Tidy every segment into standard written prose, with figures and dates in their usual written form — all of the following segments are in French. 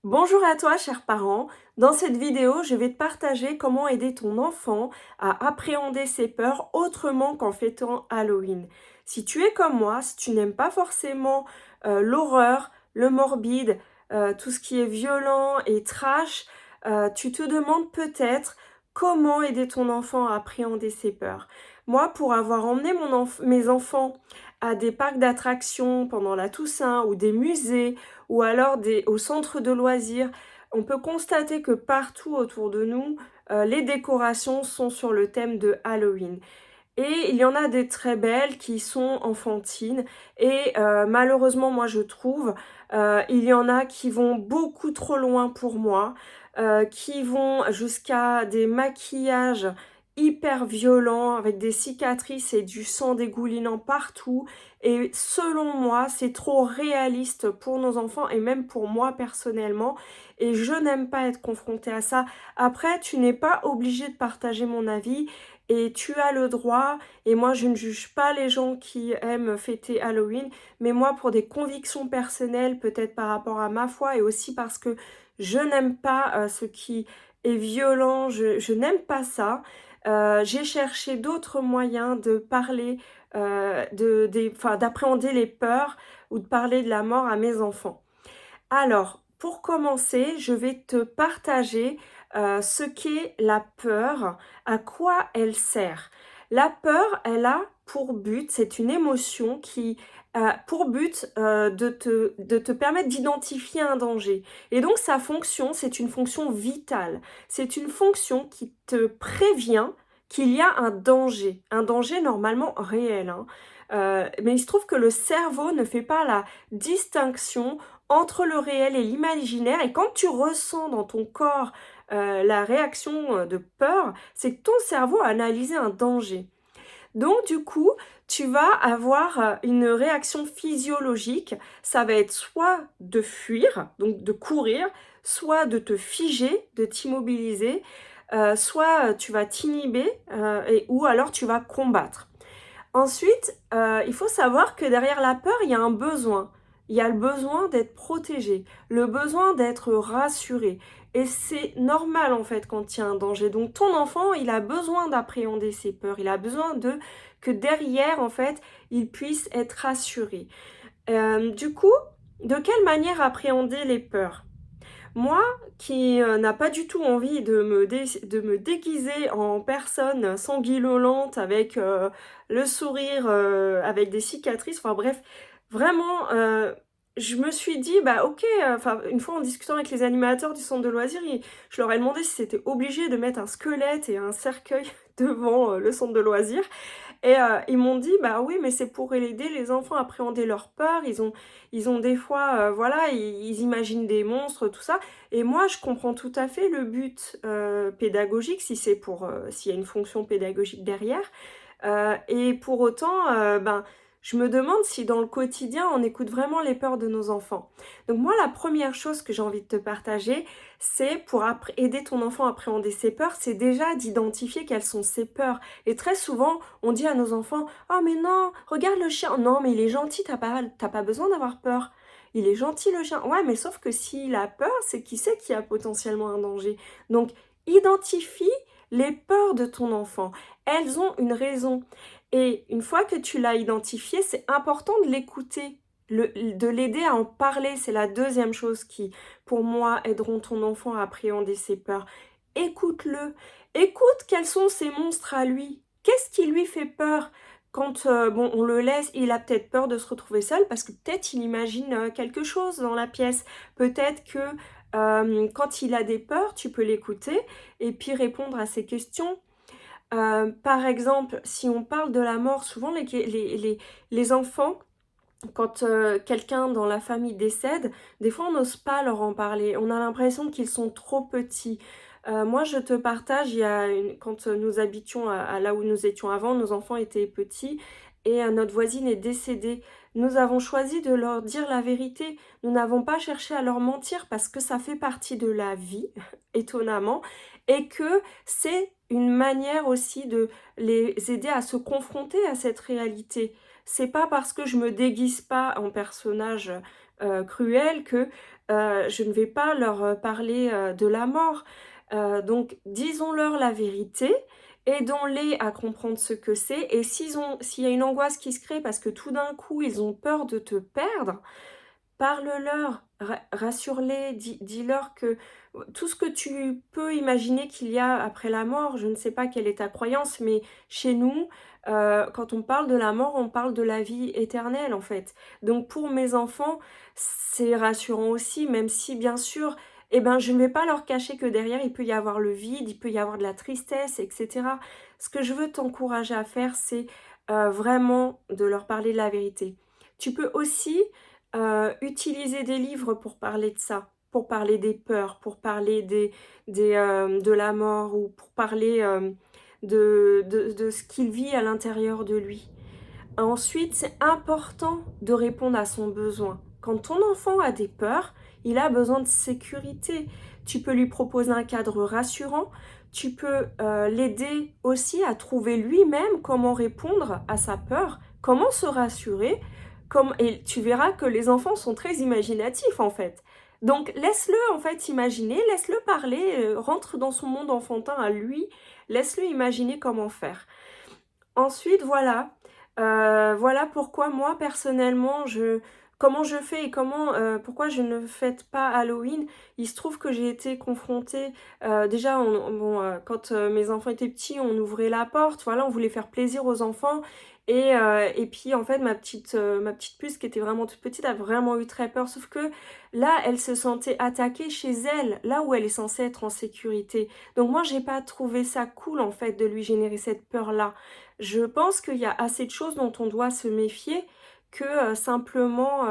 Bonjour à toi, chers parents. Dans cette vidéo, je vais te partager comment aider ton enfant à appréhender ses peurs autrement qu'en fêtant Halloween. Si tu es comme moi, si tu n'aimes pas forcément l'horreur, le morbide, tout ce qui est violent et trash, tu te demandes peut-être comment aider ton enfant à appréhender ses peurs. Moi, pour avoir emmené mes enfants à des parcs d'attractions pendant la Toussaint ou des musées, ou alors au centre de loisirs, on peut constater que partout autour de nous, les décorations sont sur le thème de Halloween. Et il y en a des très belles qui sont enfantines et malheureusement moi je trouve il y en a qui vont beaucoup trop loin pour moi, qui vont jusqu'à des maquillages hyper violents avec des cicatrices et du sang dégoulinant partout, et selon moi c'est trop réaliste pour nos enfants et même pour moi personnellement, et je n'aime pas être confrontée à ça. Après, tu n'es pas obligé de partager mon avis et tu as le droit, et moi je ne juge pas les gens qui aiment fêter Halloween, mais moi pour des convictions personnelles, peut-être par rapport à ma foi et aussi parce que je n'aime pas ce qui est violent, je n'aime pas ça. J'ai cherché d'autres moyens de parler, d'appréhender les peurs ou de parler de la mort à mes enfants. Alors, pour commencer, je vais te partager ce qu'est la peur, à quoi elle sert. La peur, elle a pour but, c'est une émotion qui a pour but de te permettre d'identifier un danger. Et donc sa fonction, c'est une fonction vitale. C'est une fonction qui te prévient qu'il y a un danger normalement réel, hein. Mais il se trouve que le cerveau ne fait pas la distinction entre le réel et l'imaginaire, et quand tu ressens dans ton corps la réaction de peur, c'est que ton cerveau a analysé un danger. Donc du coup, tu vas avoir une réaction physiologique, ça va être soit de fuir, donc de courir, soit de te figer, de t'immobiliser, soit tu vas t'inhiber, ou alors tu vas combattre. Ensuite, il faut savoir que derrière la peur, il y a un besoin. Il y a le besoin d'être protégé, le besoin d'être rassuré. Et c'est normal en fait quand il y a un danger. Donc ton enfant, il a besoin d'appréhender ses peurs. Il a besoin que derrière en fait, il puisse être rassuré. Du coup, de quelle manière appréhender les peurs? Moi, qui n'a pas du tout envie de me déguiser en personne sanguinolente avec le sourire, avec des cicatrices, enfin bref, vraiment, je me suis dit, bah ok, enfin une fois en discutant avec les animateurs du centre de loisirs, je leur ai demandé si c'était obligé de mettre un squelette et un cercueil devant le centre de loisirs. Et ils m'ont dit: «Bah oui, mais c'est pour aider les enfants à appréhender leurs peurs. Ils ont des fois, voilà, ils imaginent des monstres, tout ça». Et moi, je comprends tout à fait le but, pédagogique, si c'est pour, s'il y a une fonction pédagogique derrière. Et pour autant, ben, je me demande si dans le quotidien, on écoute vraiment les peurs de nos enfants. Donc moi, la première chose que j'ai envie de te partager, c'est pour aider ton enfant à appréhender ses peurs, c'est déjà d'identifier quelles sont ses peurs. Et très souvent, on dit à nos enfants: «Oh mais non, regarde le chien. Non mais il est gentil, t'as pas besoin d'avoir peur. Il est gentil le chien». Ouais, mais sauf que s'il a peur, c'est qu'il sait qu'il y a potentiellement un danger. Donc identifie les peurs de ton enfant. Elles ont une raison. Et une fois que tu l'as identifié, c'est important de l'écouter, de l'aider à en parler. C'est la deuxième chose qui, pour moi, aideront ton enfant à appréhender ses peurs. Écoute-le. Écoute quels sont ses monstres à lui. Qu'est-ce qui lui fait peur? Quand bon, on le laisse, il a peut-être peur de se retrouver seul parce que peut-être il imagine quelque chose dans la pièce. Peut-être que quand il a des peurs, tu peux l'écouter et puis répondre à ses questions. Par exemple, si on parle de la mort, souvent les enfants, quand quelqu'un dans la famille décède, des fois on n'ose pas leur en parler. On a l'impression qu'ils sont trop petits. Moi, je te partage, quand nous habitions à là où nous étions avant, nos enfants étaient petits et notre voisine est décédée. Nous avons choisi de leur dire la vérité. Nous n'avons pas cherché à leur mentir parce que ça fait partie de la vie, étonnamment, et que c'est une manière aussi de les aider à se confronter à cette réalité. C'est pas parce que je me déguise pas en personnage cruel que je ne vais pas leur parler de la mort. Donc disons-leur la vérité, aidons-les à comprendre ce que c'est et s'il y a une angoisse qui se crée parce que tout d'un coup ils ont peur de te perdre, parle-leur, rassure-les, dis-leur que tout ce que tu peux imaginer qu'il y a après la mort, je ne sais pas quelle est ta croyance, mais chez nous, quand on parle de la mort, on parle de la vie éternelle en fait. Donc pour mes enfants, c'est rassurant aussi, même si bien sûr, eh ben, je ne vais pas leur cacher que derrière, il peut y avoir le vide, il peut y avoir de la tristesse, etc. Ce que je veux t'encourager à faire, c'est vraiment de leur parler de la vérité. Tu peux aussi utiliser des livres pour parler de ça, pour parler des peurs, pour parler de la mort ou pour parler de ce qu'il vit à l'intérieur de lui. Ensuite, c'est important de répondre à son besoin. Quand ton enfant a des peurs, il a besoin de sécurité. Tu peux lui proposer un cadre rassurant. Tu peux l'aider aussi à trouver lui-même comment répondre à sa peur, comment se rassurer. Et tu verras que les enfants sont très imaginatifs en fait. Donc laisse-le en fait imaginer, laisse-le parler, rentre dans son monde enfantin à lui, laisse-le imaginer comment faire. Ensuite, voilà, voilà pourquoi moi personnellement comment je fais et pourquoi je ne fête pas Halloween. Il se trouve que j'ai été confrontée, déjà quand mes enfants étaient petits, on ouvrait la porte, voilà, on voulait faire plaisir aux enfants. Et puis en fait ma petite puce qui était vraiment toute petite a vraiment eu très peur. Sauf que là elle se sentait attaquée chez elle, là où elle est censée être en sécurité. Donc moi j'ai pas trouvé ça cool en fait de lui générer cette peur-là. Je pense qu'il y a assez de choses dont on doit se méfier que simplement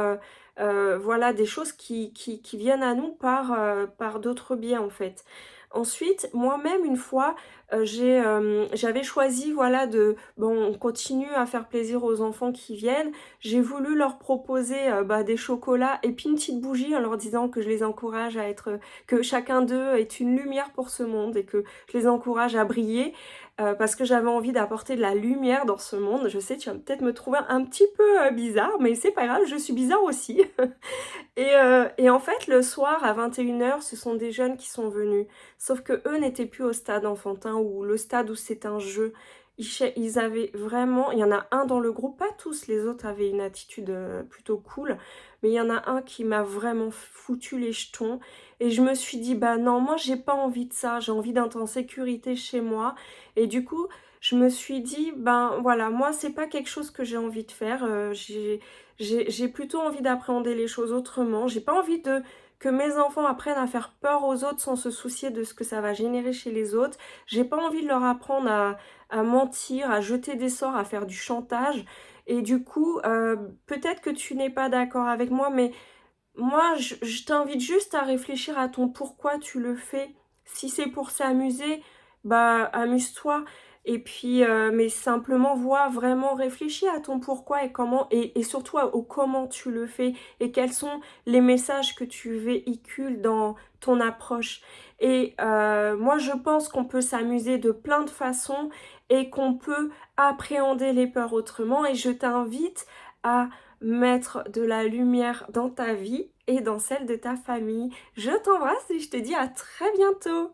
voilà, des choses qui viennent à nous par d'autres biais en fait. Ensuite, moi-même, une fois, j'avais choisi, voilà, bon, on continue à faire plaisir aux enfants qui viennent. J'ai voulu leur proposer des chocolats et puis une petite bougie en leur disant que je les encourage à être, que chacun d'eux est une lumière pour ce monde et que je les encourage à briller. Parce que j'avais envie d'apporter de la lumière dans ce monde. Je sais, tu vas peut-être me trouver un petit peu bizarre, mais c'est pas grave, je suis bizarre aussi. Et en fait, le soir, à 21h, ce sont des jeunes qui sont venus. Sauf que eux n'étaient plus au stade enfantin ou le stade où c'est un jeu. Ils avaient vraiment... Il y en a un dans le groupe, pas tous, les autres avaient une attitude plutôt cool. Mais il y en a un qui m'a vraiment foutu les jetons. Et je me suis dit, bah non, moi j'ai pas envie de ça. J'ai envie d'être en sécurité chez moi. Et du coup, je me suis dit, ben voilà, moi c'est pas quelque chose que j'ai envie de faire. J'ai plutôt envie d'appréhender les choses autrement. J'ai pas envie que mes enfants apprennent à faire peur aux autres sans se soucier de ce que ça va générer chez les autres. J'ai pas envie de leur apprendre à mentir, à jeter des sorts, à faire du chantage. Et du coup, peut-être que tu n'es pas d'accord avec moi, mais moi, je t'invite juste à réfléchir à ton pourquoi tu le fais. Si c'est pour s'amuser, bah amuse-toi. Et puis, mais simplement vois vraiment, réfléchis à ton pourquoi et comment, et surtout au comment tu le fais et quels sont les messages que tu véhicules dans ton approche. Et moi, je pense qu'on peut s'amuser de plein de façons et qu'on peut appréhender les peurs autrement. Et je t'invite à mettre de la lumière dans ta vie et dans celle de ta famille. Je t'embrasse et je te dis à très bientôt.